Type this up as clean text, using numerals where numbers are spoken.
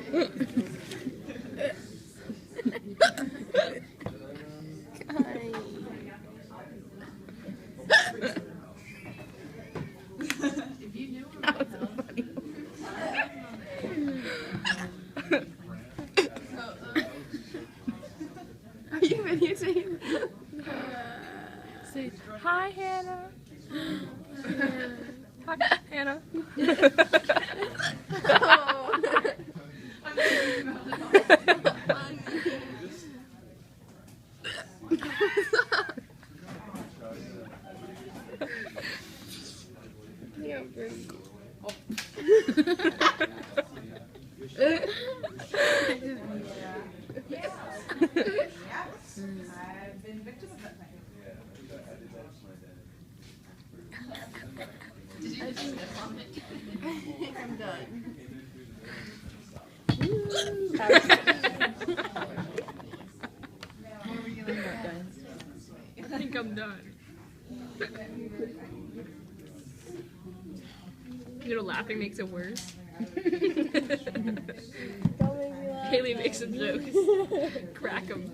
Are you videotaping? Say hi, Hannah. Hi, Hannah. I've been victim of that type. I'm done. I think I'm done. You know, laughing makes it worse. Haley makes some jokes. Crack them.